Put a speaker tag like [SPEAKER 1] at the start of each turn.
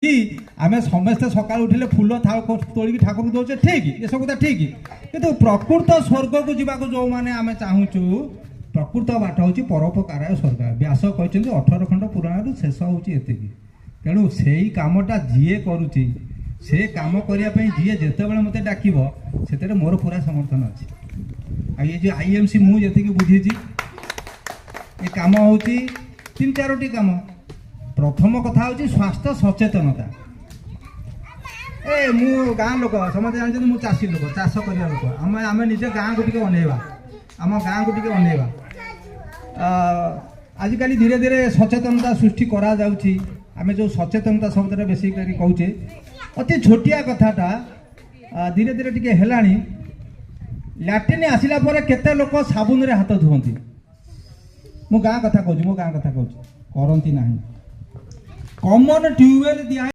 [SPEAKER 1] कि आम समस्ते सका उठिले फूल तोलिक ठाकुर दौचे ठीक ये सब कथा ठीक किंतु प्रकृत स्वर्ग को जावाक जो मैंने आम चाहूँ प्रकृत बाट हूँ परोपकार स्वर्ग व्यास कहते 18 खंड पुराण शेष हूँ तेणु से कमटा जीए करुच्ची से कम करने जी जिते बड़े मत डाक से मोर पूरा समर्थन अच्छे ये जो आईएमसी मुझे बुझी ये कम हूँ 3-4टी कम प्रथम कथा हूँ स्वास्थ्य सचेतनता ए मु गाँ लोक समझे जानते मु चाषी लोक चाष करने लोक आम आम निजे गाँ को टे अनेवा आम गाँ को टे अनेवा आजिकल धीरे धीरे सचेतनता सृष्टि करा जाउछि आम जो सचेतनता शब्द बेसी कहचे अति छोटिया कथाटा धीरे धीरे टिके हेलानी लैट्रिन आसिला पर केते लोक साबुन रे हाथ धुवंती मो गाँ कथा कहूँ मो गाँ कथा कहूँ करंती नाही कॉमन ट्यूबवेल दिया